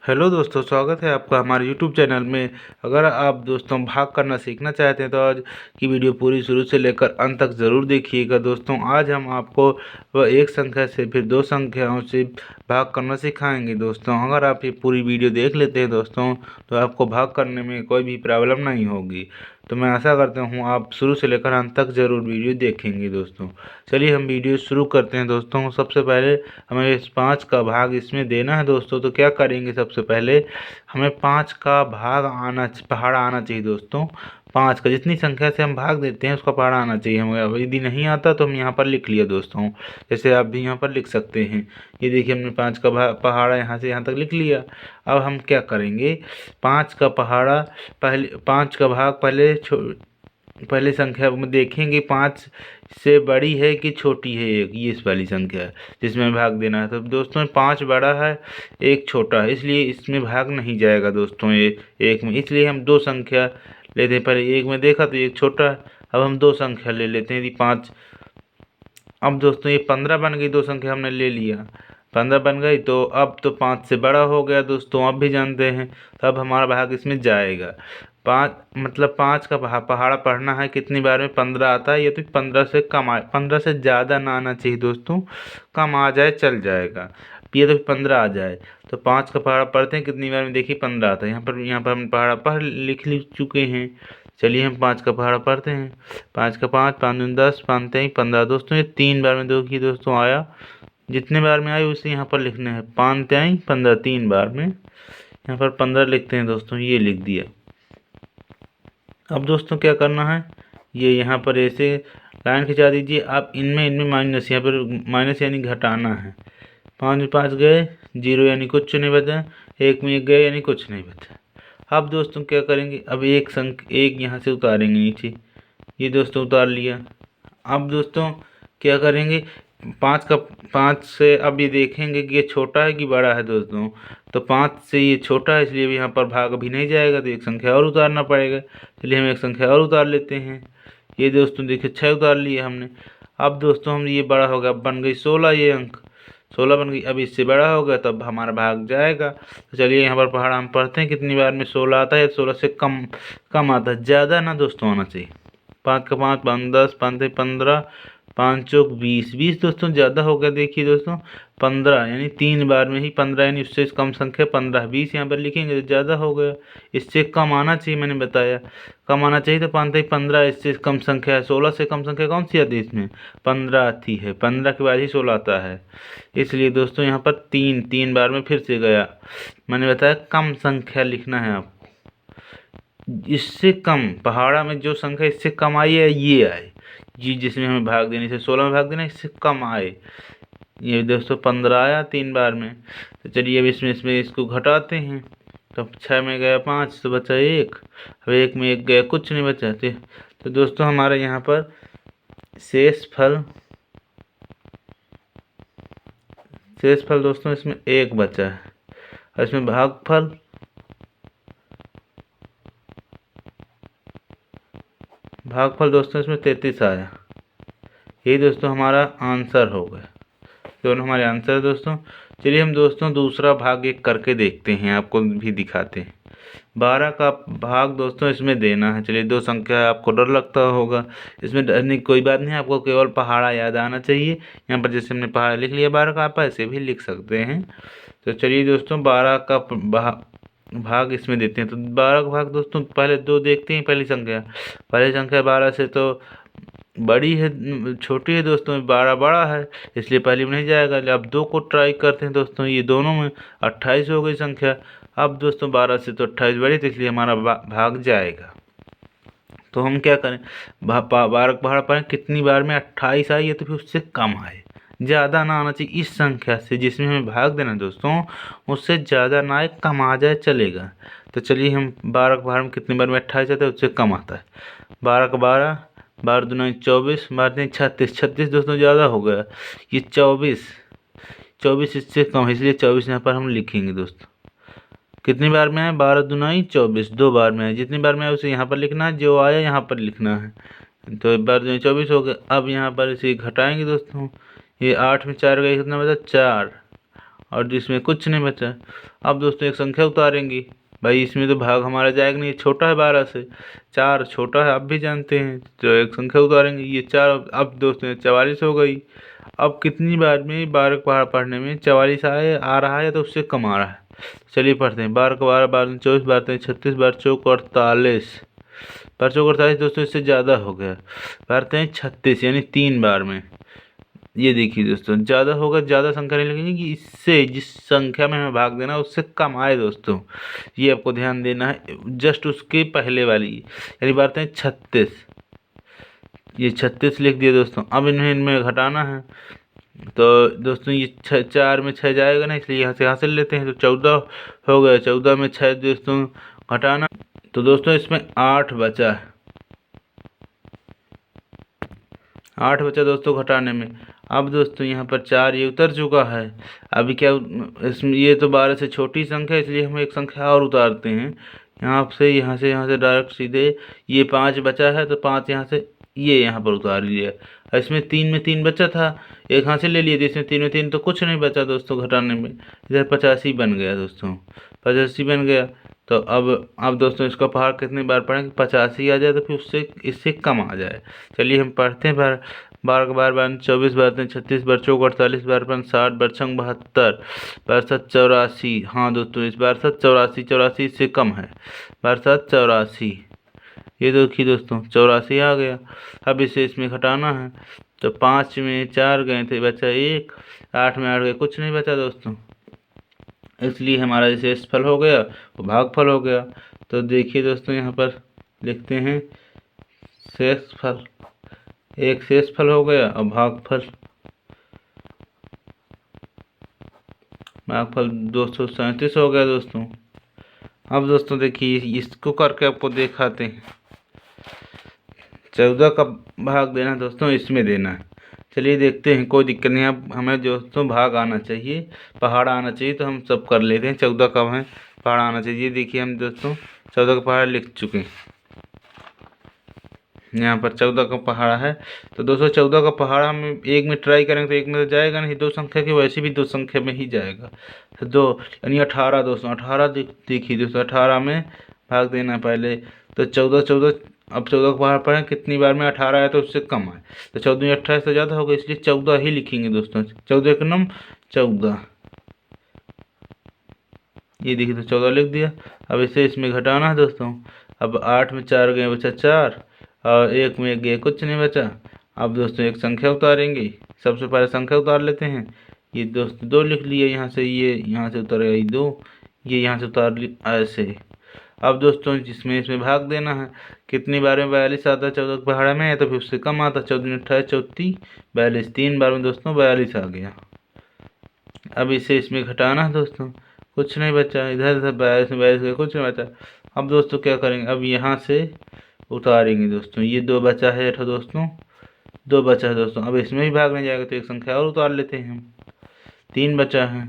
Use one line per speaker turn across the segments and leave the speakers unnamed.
Hello दोस्तों, स्वागत है आपका हमारे यूट्यूब चैनल में। अगर आप दोस्तों भाग करना सीखना चाहते हैं तो आज की वीडियो पूरी शुरू से लेकर अंत तक ज़रूर देखिएगा। दोस्तों आज हम आपको वह एक संख्या से फिर दो संख्याओं से भाग करना सिखाएंगे। दोस्तों अगर आप ये पूरी वीडियो देख लेते हैं दोस्तों तो आपको भाग करने में कोई भी प्रॉब्लम नहीं होगी। तो मैं आशा करता हूँ आप शुरू से लेकर अंत तक ज़रूर वीडियो देखेंगे। दोस्तों चलिए हम वीडियो शुरू करते हैं। दोस्तों सबसे पहले हमें इस 5 का भाग इसमें देना है। दोस्तों तो क्या करेंगे, सबसे पहले हमें 5 का भाग पहाड़ा आना चाहिए। दोस्तों 5 का जितनी संख्या से हम भाग देते हैं उसका पहाड़ा आना चाहिए हमें। अब यदि नहीं आता तो हम यहाँ पर लिख लिया दोस्तों, जैसे आप भी यहाँ पर लिख सकते हैं। ये देखिए हमने 5 का पहाड़ा यहाँ से यहाँ तक लिख लिया। अब हम क्या करेंगे, 5 का पहाड़ा पहले 5 का भाग पहले संख्या में देखेंगे 5 से बड़ी है कि छोटी है। एक ये इस वाली संख्या है जिसमें भाग देना है। तो दोस्तों 5 बड़ा है, एक छोटा है, इसलिए इसमें भाग नहीं जाएगा दोस्तों ये एक में। इसलिए हम दो संख्या लेते हैं। पहले एक में देखा तो एक छोटा है, अब हम दो संख्या ले लेते हैं। यदि 5, अब दोस्तों ये 15 बन गई, दो संख्या हमने ले लिया, 15 बन गई। तो अब तो 5 से बड़ा हो गया दोस्तों, अब भी जानते हैं। तो अब हमारा भाग इसमें जाएगा। 5 मतलब 5 का पहाड़ा पढ़ना है कितनी बार में, 15 आता है। ये तो 15 से कम आए, 15 से ज़्यादा ना आना चाहिए दोस्तों, कम आ जाए चल जाएगा। ये तो 15 आ जाए। तो 5 का पहाड़ा पढ़ते हैं कितनी बार में, देखिए 15 आता है। यहाँ पर हम पहाड़ा पढ़ लिख चुके हैं। चलिए हम 5 का पहाड़ा पढ़ते हैं। 5 का 5, 5 दूनी 10, 5 तेईं 15। दोस्तों ये 3 बार में देखिए दोस्तों आया। जितने बार में आए उसे यहाँ पर लिखना है। 5 तेईं 15, 3 बार में यहाँ पर 15 लिखते हैं दोस्तों, ये लिख दिया। अब दोस्तों क्या करना है, ये यहाँ पर ऐसे लाइन खिंचा दीजिए। आप इनमें माइनस, यहाँ पर माइनस यानी घटाना है। 5 में 5 गए, 0 यानी कुछ नहीं बचा, 1 में 1 गए यानी कुछ नहीं बचा। अब दोस्तों क्या करेंगे, अब एक यहाँ से उतारेंगे नीचे, ये दोस्तों उतार लिया। अब दोस्तों क्या करेंगे, 5 से अब ये देखेंगे कि ये छोटा है कि बड़ा है। दोस्तों तो 5 से ये छोटा है, इसलिए यहाँ पर भाग अभी नहीं जाएगा, तो एक संख्या और उतारना पड़ेगा। चलिए हम एक संख्या और उतार लेते हैं। ये दोस्तों देखिए 6 उतार लिए हमने। अब दोस्तों हम ये बड़ा हो गया, बन गई 16, ये अंक 16 बन गई। अब इससे बड़ा हो गया तब हमारा भाग जाएगा। तो चलिए यहाँ पर पहाड़ा हम पढ़ते हैं कितनी बार में 16 आता है। 16 से कम आता है, ज़्यादा ना दोस्तों आना चाहिए। 5 का 5, 5 10, 5 से 15, 5 चौक 20, 20 दोस्तों ज़्यादा हो गया। देखिए दोस्तों 15 यानी 3 बार में ही 15 यानी उससे कम संख्या 15, 20 यहाँ पर लिखेंगे तो ज़्यादा हो गया। इससे कम आना चाहिए, मैंने बताया कम आना चाहिए। तो 5 15, इससे कम संख्या है 16 से कम संख्या कौन सी आती है इसमें, 15 आती है। 15 के बाद ही 16 आता है। इसलिए दोस्तों यहाँ पर 3 बार में फिर से गया। मैंने बताया कम संख्या लिखना है आपको, इससे कम पहाड़ा में जो संख्या इससे कम आई है ये आए जी, जिसमें हमें भाग देने से 16 में भाग देना, इससे कम आए। ये दोस्तों 15 आया 3 बार में। तो चलिए अब इसमें इसको घटाते हैं। तो 6 में गया 5, तो बचा 1। अब 1 में 1 गया, कुछ नहीं बचा। तो दोस्तों हमारे यहाँ पर शेष फल दोस्तों इसमें 1 बचा है। और इसमें भागफल दोस्तों इसमें 33 आया। यही दोस्तों हमारा आंसर हो गया। दोनों हमारे आंसर है दोस्तों। चलिए हम दोस्तों दूसरा भाग एक करके देखते हैं, आपको भी दिखाते हैं। 12 का भाग दोस्तों इसमें देना है। चलिए दो संख्या है, आपको डर लगता होगा, इसमें डरने की कोई बात नहीं, आपको केवल पहाड़ा याद आना चाहिए। यहाँ पर जैसे हमने पहाड़ा लिख लिया 12 का, आप ऐसे भी लिख सकते हैं। तो चलिए दोस्तों 12 का भाग इसमें देते हैं। तो 12 का भाग दोस्तों पहले दो देखते हैं। पहली संख्या 12 से तो बड़ी है, छोटी है दोस्तों, 12 बड़ा है, इसलिए पहली में नहीं जाएगा। अब 2 को ट्राई करते हैं दोस्तों, ये दोनों में 28 हो गई संख्या। अब दोस्तों 12 से तो 28 बड़ी, तो इसलिए हमारा भाग जाएगा। तो हम क्या करें, 12 का भाड़ा पाएँ कितनी बार में 28 आई है, तो फिर उससे कम आए, ज़्यादा ना आना चाहिए। इस संख्या से जिसमें हमें भाग देना दोस्तों, उससे ज़्यादा ना आए, कम आ जाए चलेगा। तो चलिए हम 12 के भाड़ में कितनी बार में 28 आता है, उससे कम आता है। 12 का 12, 12 दूना 24, 12 36, 36 दोस्तों ज़्यादा हो गया। ये 24 इससे कम है, इसलिए 24 यहाँ पर हम लिखेंगे दोस्तों। कितनी बार में है, 12 दूनाई 24, 2 बार में है। जितनी बार में है उसे यहाँ पर लिखना है, जो आया यहाँ पर लिखना है। तो 12 दूनी 24 हो गया। अब यहाँ पर इसे घटाएंगे दोस्तों, ये 8 में 4 गए, कितना बचा 4, और जिसमें कुछ नहीं बचा। अब दोस्तों एक संख्या उतारेंगे। भाई इसमें तो भाग हमारा जाएगा नहीं, छोटा है 12 से, 4 छोटा है, आप भी जानते हैं। तो एक संख्या उतारेंगे, ये 4। अब दोस्तों 44 हो गई। अब कितनी बार में 12 का पहाड़ा पढ़ने में 44 आए आ रहा है या तो उससे कम आ रहा है। चलिए पढ़ते हैं। 12 का 12, 12 24, 12 36, 12 चौक 48, 12 चौक 48 दोस्तों इससे ज़्यादा हो गया। पढ़ते हैं 36 यानी 3 बार में। ये देखिए दोस्तों, ज़्यादा होगा, ज़्यादा संख्या नहीं लिखेंगे कि इससे जिस संख्या में हमें भाग देना है उससे कम आए दोस्तों। ये आपको ध्यान देना है, जस्ट उसके पहले वाली यानी बात है 36। ये 36 लिख दिया दोस्तों। अब इनमें घटाना है। तो दोस्तों ये 4 में 6 जाएगा ना, इसलिए यहाँ से हासिल लेते हैं। तो 14 हो गया। 14 में 6 दोस्तों घटाना। तो दोस्तों इसमें 8 बचा है। 8 बचा दोस्तों घटाने में। अब दोस्तों यहाँ पर 4 ये उतर चुका है। अभी क्या इसमें, ये तो 12 से छोटी संख्या है, इसलिए हम एक संख्या और उतारते हैं। यहाँ से डायरेक्ट सीधे ये 5 बचा है, तो 5 यहाँ से ये यहाँ पर उतार लिया। इसमें 3 में 3 बचा था, एक यहाँ से ले लिए, इसमें 3 में 3 तो कुछ नहीं बचा दोस्तों घटाने में। इधर 85 बन गया दोस्तों, 85 बन गया। तो अब दोस्तों इसका पहाड़ कितनी बार पढ़ें कि 85 आ जाए, तो फिर उससे इससे कम आ जाए। चलिए हम पढ़ते हैं। 12 का 12, 12 24, 12 36, 12 चौक 48, 12 5 60, 12 छंग 72, 12 7 84। हाँ दोस्तों इस 12 7 84, 84 इससे कम है। 12 7 84, ये देखिए दोस्तों 84 आ गया। अब इसे इसमें घटाना है। तो 5 में 4 गए थे, बचा 1। 8 में 8 गए, कुछ नहीं बचा दोस्तों, इसलिए हमारा जो शेषफल हो गया वो भागफल हो गया। तो देखिए दोस्तों यहाँ पर लिखते हैं शेषफल। एक शेषफल हो गया और भागफल। भागफल 237 हो गया दोस्तों। अब दोस्तों देखिए इसको करके आपको दिखाते हैं। 14 का भाग देना दोस्तों इसमें देना है। चलिए देखते हैं, कोई दिक्कत नहीं। अब हमें दोस्तों भाग आना चाहिए, पहाड़ आना चाहिए, तो हम सब कर लेते हैं। 14 का हमें पहाड़ आना चाहिए। देखिए हम दोस्तों 14 का पहाड़ लिख चुके हैं। यहाँ पर 14 का पहाड़ा है। तो दोस्तों 14 का पहाड़ा हम एक में ट्राई करेंगे तो एक में तो जाएगा नहीं, दो संख्या की वैसे भी दो संख्या में ही जाएगा। तो 2 यानी 18 दोस्तों। 18 देखिए दोस्तों 18 में भाग देना है पहले। तो 14 अब 14 का पहाड़ पढ़ें कितनी बार में 18 आया तो उससे कम आए। तो 14 में 28 तो ज़्यादा होगा, इसलिए 14 ही लिखेंगे दोस्तों। 14 एक नम 14, ये देखिए तो 14 लिख दिया। अब इसे इसमें घटाना है दोस्तों। अब 8 में 4 गए, बचा 4, और 1 में 1 गए, कुछ नहीं बचा। अब दोस्तों एक संख्या उतारेंगे। सबसे पहले संख्या उतार लेते हैं। ये दोस्तों 2 लिख लिए, यहाँ से ये यहाँ से उतर गई 2, ये यहाँ से उतार ली ऐसे। अब दोस्तों जिसमें इसमें भाग देना है, कितनी बार में 42 आता, 14 के पहाड़ा में है तो फिर उससे कम आता। 14 में 28 34 42, 3 बार में दोस्तों 42 आ गया। अब इसे इसमें घटाना है दोस्तों, कुछ नहीं बचा। इधर इधर 42 में 42 का कुछ नहीं बचा। अब दोस्तों क्या करेंगे, अब यहाँ से उतारेंगे दोस्तों। ये 2 बचा है तो दोस्तों 2 बचा है दोस्तों। अब इसमें भी भाग नहीं जाएगा तो एक संख्या और उतार लेते हैं हम। 3 बचा है,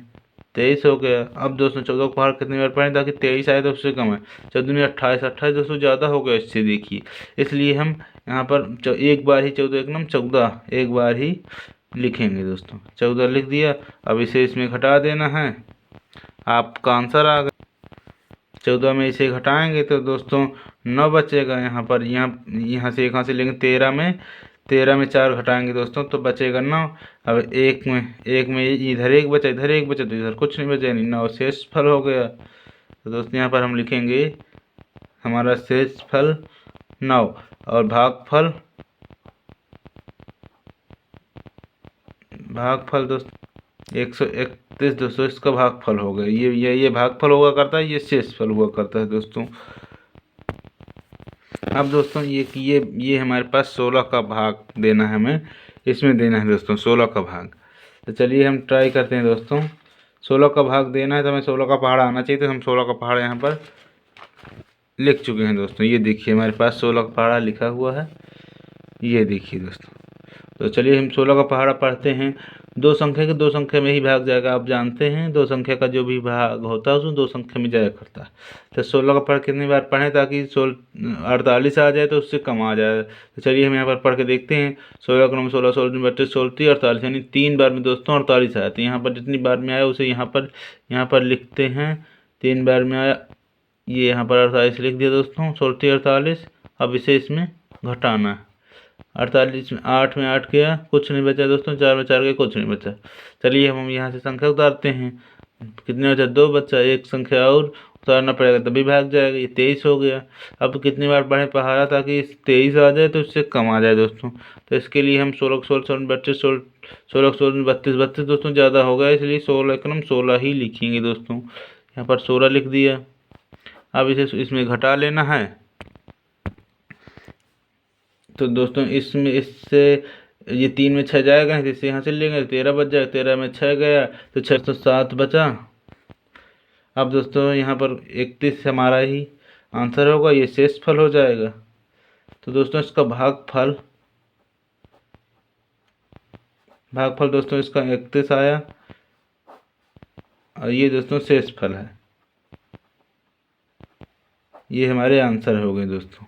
23 हो गया। अब दोस्तों 14 को पहाड़ कितनी बार पढ़ें ताकि 23 आए तो उससे कम है। 14 में 28, 28 दोस्तों ज़्यादा हो गया इससे, देखिए। इसलिए हम यहाँ पर एक बार ही 14 एक नम 14 एक बार ही लिखेंगे दोस्तों। 14 लिख दिया। अब इसे इसमें घटा देना है, आपका आंसर आ गया। 14 में इसे घटाएंगे तो दोस्तों 9 बचेगा। यहाँ पर यहाँ से एक हाथ से लेंगे। 13 में 4 घटाएंगे दोस्तों तो बचेगा 9। अब एक में इधर 1 बचा, इधर 1 बचा, तो इधर कुछ नहीं बचा, यानी 9 शेषफल हो गया। तो दोस्तों यहाँ पर हम लिखेंगे हमारा शेषफल 9 और भागफल दोस्तों 131 दोस्तों इसका भागफल हो गया। ये भागफल हुआ करता है, ये शेषफल हुआ करता है दोस्तों। अब दोस्तों ये हमारे पास 16 का भाग देना है, हमें इसमें देना है दोस्तों 16 का भाग। तो चलिए हम ट्राई करते हैं दोस्तों। 16 का भाग देना है तो हमें 16 का पहाड़ आना चाहिए। तो हम 16 का पहाड़ यहाँ पर लिख चुके हैं दोस्तों। ये देखिए हमारे पास 16 का पहाड़ा लिखा हुआ है, ये देखिए दोस्तों। तो चलिए हम 16 का पहाड़ा पढ़ते हैं। दो संख्या के दो संख्या में ही भाग जाएगा। आप जानते हैं दो संख्या का जो भी भाग होता है उसमें दो संख्या में जाया करता है। तो 16 का पढ़ कितनी बार पढ़ें ताकि 48 आ जाए तो उससे कम आ जाए। तो चलिए हम यहाँ पर पढ़ के देखते हैं। 16 का नंबर 16, 16 32, 16 48, यानी 3 बार में दोस्तों 48 आया। तो यहाँ पर जितनी बार में आया उसे यहाँ पर लिखते हैं। 3 बार में आया, ये यहाँ पर 48 लिख दिया दोस्तों, 16 48। अब इसे इसमें घटाना है। 48 में 8 में 8 गया, कुछ नहीं बचा दोस्तों। 4 में 4 गया, कुछ नहीं बचा। चलिए हम यहाँ से संख्या उतारते हैं। कितने बचा? 2 बचा। एक संख्या और उतारना पड़ेगा तभी भाग जाएगा। ये 23 हो गया। अब कितनी बार पढ़े पहाड़ा ताकि 23 आ जाए तो इससे कम आ जाए दोस्तों। तो इसके लिए हम 16 16 16 32 16 16 32 32 दोस्तों ज़्यादा हो गया, इसलिए 16 का हम 16 ही लिखेंगे दोस्तों। यहाँ पर 16 लिख दिया। अब इसे इसमें घटा लेना है। तो दोस्तों इसमें इससे ये 3 में 6 जाएगा नहीं, तो इससे यहाँ से लेंगे 13 बच जाएगा। 13 में 6 गया तो 6 तो 7 बचा। अब दोस्तों यहाँ पर 31 हमारा ही आंसर होगा, ये शेषफल हो जाएगा। तो दोस्तों इसका भागफल दोस्तों इसका 31 आया और ये दोस्तों शेषफल है। ये हमारे आंसर हो गए दोस्तों।